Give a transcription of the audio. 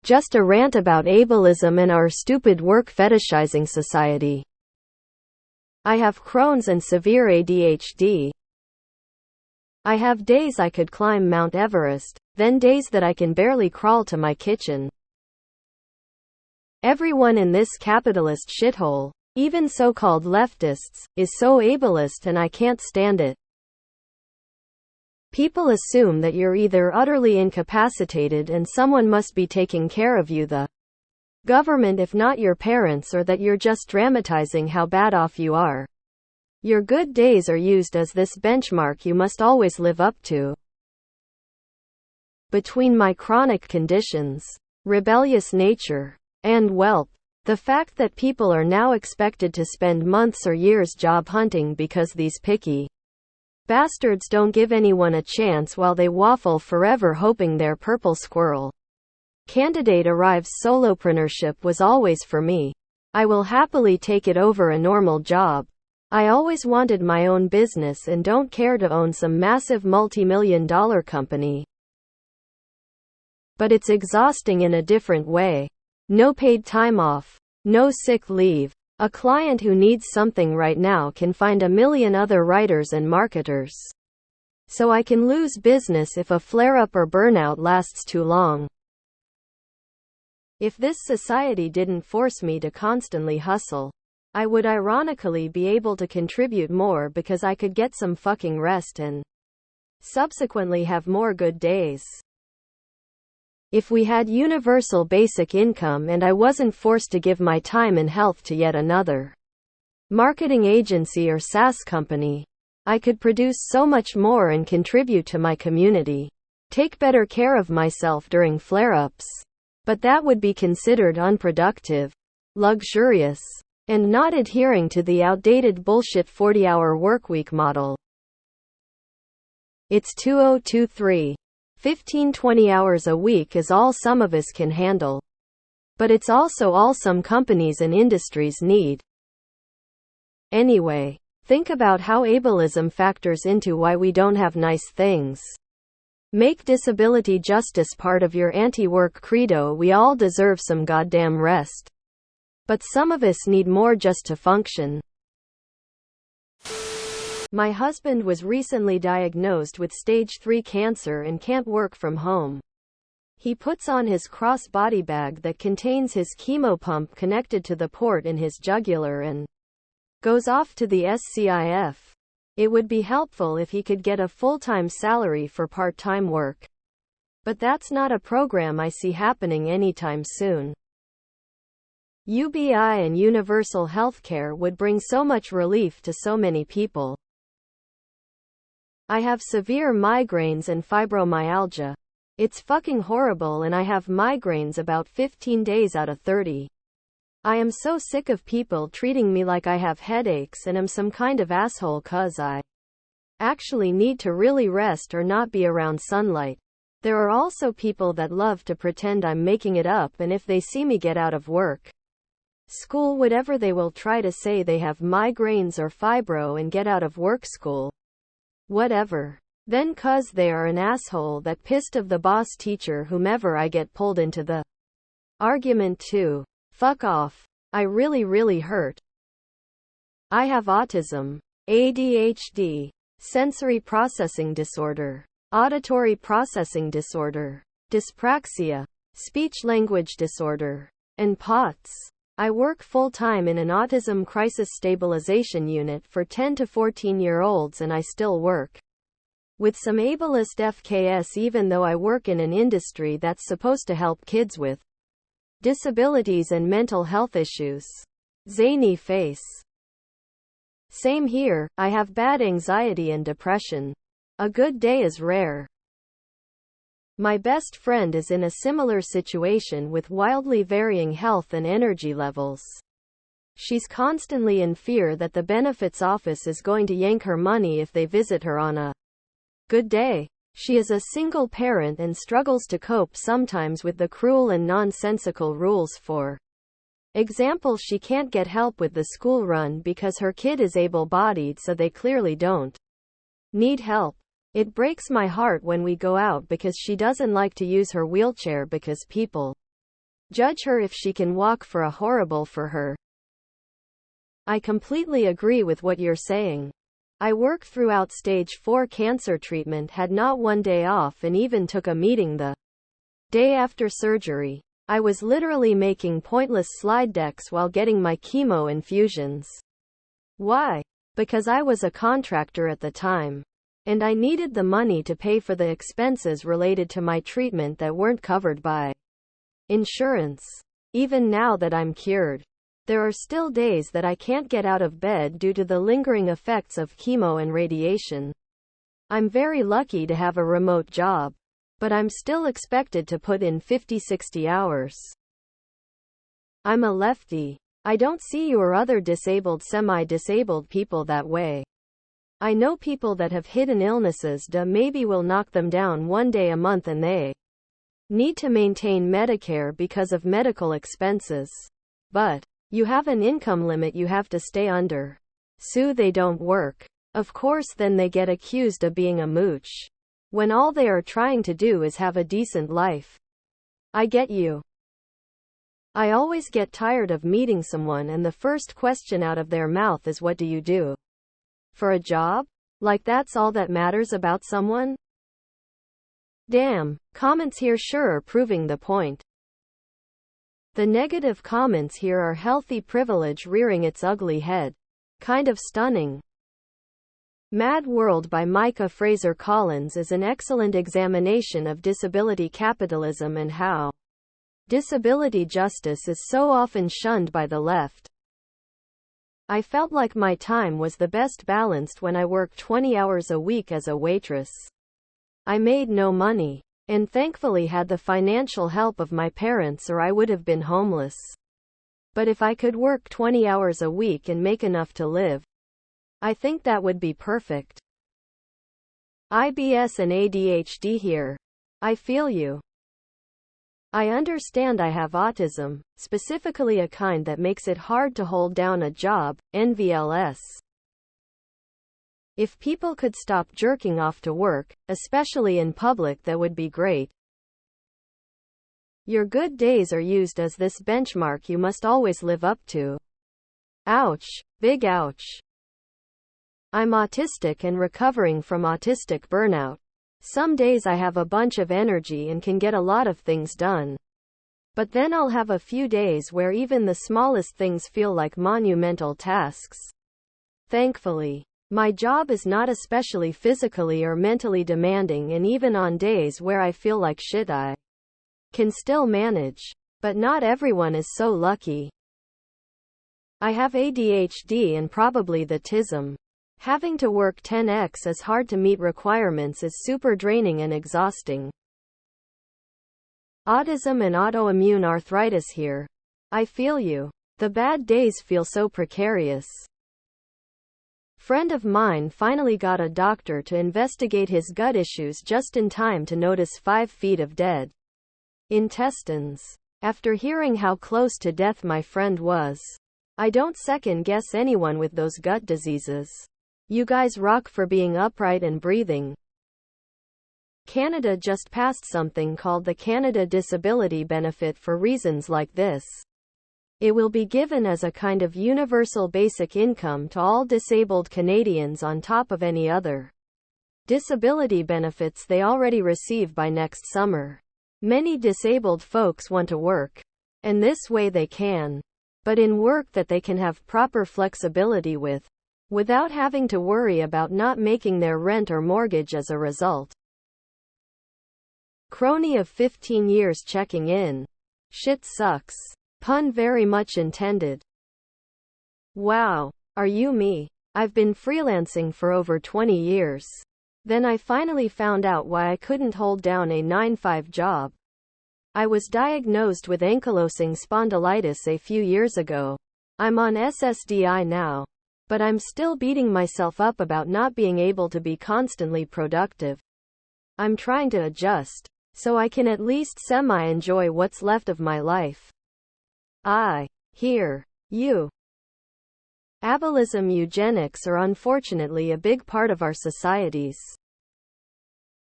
just a rant about ableism and our stupid work fetishizing society. I have Crohn's and severe ADHD. I have days I could climb Mount Everest, then days that I can barely crawl to my kitchen. Everyone in this capitalist shithole, even so-called leftists, is so ableist and I can't stand it. People assume that you're either utterly incapacitated and someone must be taking care of you, the government if not your parents, or that you're just dramatizing how bad off you are. Your good days are used as this benchmark you must always live up to. Between my chronic conditions, rebellious nature, and wealth, the fact that people are now expected to spend months or years job hunting because these picky bastards don't give anyone a chance while they waffle forever hoping their purple squirrel candidate arrives. Solopreneurship was always for me. I will happily take it over a normal job. I always wanted my own business and don't care to own some massive multi-million-dollar company. But it's exhausting in a different way. No paid time off. No sick leave. A client who needs something right now can find a million other writers and marketers. So I can lose business if a flare-up or burnout lasts too long. If this society didn't force me to constantly hustle, I would ironically be able to contribute more because I could get some fucking rest and subsequently have more good days. If we had universal basic income and I wasn't forced to give my time and health to yet another marketing agency or SaaS company, I could produce so much more and contribute to my community. Take better care of myself during flare-ups. But that would be considered unproductive, luxurious, and not adhering to the outdated bullshit 40-hour workweek model. It's 2023. 15-20 hours a week is all some of us can handle. But it's also all some companies and industries need. Anyway, think about how ableism factors into why we don't have nice things. Make disability justice part of your anti-work credo. We all deserve some goddamn rest. But some of us need more just to function. My husband was recently diagnosed with stage 3 cancer and can't work from home. He puts on his cross-body bag that contains his chemo pump connected to the port in his jugular and goes off to the SCIF. It would be helpful if he could get a full-time salary for part-time work. But that's not a program I see happening anytime soon. UBI and universal healthcare would bring so much relief to so many people. I have severe migraines and fibromyalgia. It's fucking horrible and I have migraines about 15 days out of 30. I am so sick of people treating me like I have headaches and am some kind of asshole cause I actually need to really rest or not be around sunlight. There are also people that love to pretend I'm making it up, and if they see me get out of work, school, whatever, they will try to say they have migraines or fibro and get out of work, school, whatever. Then cause they are an asshole that pissed of the boss, teacher, whomever, I get pulled into the argument too. Fuck off. I really hurt. I have autism, ADHD, sensory processing disorder, auditory processing disorder, dyspraxia, speech-language disorder, and POTS. I work full-time in an autism crisis stabilization unit for 10 to 14-year-olds and I still work with some ableist FKS even though I work in an industry that's supposed to help kids with disabilities and mental health issues. Zany face. Same here, I have bad anxiety and depression. A good day is rare. My best friend is in a similar situation with wildly varying health and energy levels. She's constantly in fear that the benefits office is going to yank her money if they visit her on a good day. She is a single parent and struggles to cope sometimes with the cruel and nonsensical rules. For example, she can't get help with the school run because her kid is able-bodied, so they clearly don't need help. It breaks my heart when we go out because she doesn't like to use her wheelchair because people Judge her if she can walk for a horrible for her. I completely agree with what you're saying. I worked throughout stage 4 cancer treatment, had not one day off, and even took a meeting the day after surgery. I was literally making pointless slide decks while getting my chemo infusions. Why? Because I was a contractor at the time, and I needed the money to pay for the expenses related to my treatment that weren't covered by insurance. Even now that I'm cured, there are still days that I can't get out of bed due to the lingering effects of chemo and radiation. I'm very lucky to have a remote job, but I'm still expected to put in 50-60 hours. I'm a lefty. I don't see you or other disabled, semi-disabled people that way. I know people that have hidden illnesses that maybe will knock them down one day a month and they need to maintain Medicare because of medical expenses. But you have an income limit you have to stay under. So they don't work. Of course, then they get accused of being a mooch, when all they are trying to do is have a decent life. I get you. I always get tired of meeting someone and the first question out of their mouth is, what do you do for a job? Like that's all that matters about someone? Damn, comments here sure are proving the point. The negative comments here are healthy privilege rearing its ugly head. Kind of stunning. Mad World by Micah Fraser Collins is an excellent examination of disability capitalism and how disability justice is so often shunned by the left. I felt like my time was the best balanced when I worked 20 hours a week as a waitress. I made no money, and thankfully had the financial help of my parents or I would have been homeless. But if I could work 20 hours a week and make enough to live, I think that would be perfect. IBS and ADHD here. I feel you. I understand I have autism, specifically a kind that makes it hard to hold down a job, NVLS. If people could stop jerking off to work, especially in public, that would be great. Your good days are used as this benchmark you must always live up to. Ouch. Big ouch. I'm autistic and recovering from autistic burnout. Some days I have a bunch of energy and can get a lot of things done. But then I'll have a few days where even the smallest things feel like monumental tasks. Thankfully, my job is not especially physically or mentally demanding, and even on days where I feel like shit I can still manage. But not everyone is so lucky. I have ADHD and probably the TISM. Having to work 10x as hard to meet requirements is super draining and exhausting. Autism and autoimmune arthritis here. I feel you. The bad days feel so precarious. Friend of mine finally got a doctor to investigate his gut issues just in time to notice 5 feet of dead intestines. After hearing how close to death my friend was, I don't second guess anyone with those gut diseases. You guys rock for being upright and breathing. Canada just passed something called the Canada Disability Benefit for reasons like this. It will be given as a kind of universal basic income to all disabled Canadians on top of any other disability benefits they already receive by next summer. Many disabled folks want to work, and this way they can, but in work that they can have proper flexibility with, without having to worry about not making their rent or mortgage as a result. Crony of 15 years checking in. Shit sucks. Pun very much intended. Wow. Are you me? I've been freelancing for over 20 years. Then I finally found out why I couldn't hold down a 9-5 job. I was diagnosed with ankylosing spondylitis a few years ago. I'm on SSDI now, but I'm still beating myself up about not being able to be constantly productive. I'm trying to adjust, so I can at least semi-enjoy what's left of my life. I hear you. Ableism, eugenics are unfortunately a big part of our societies.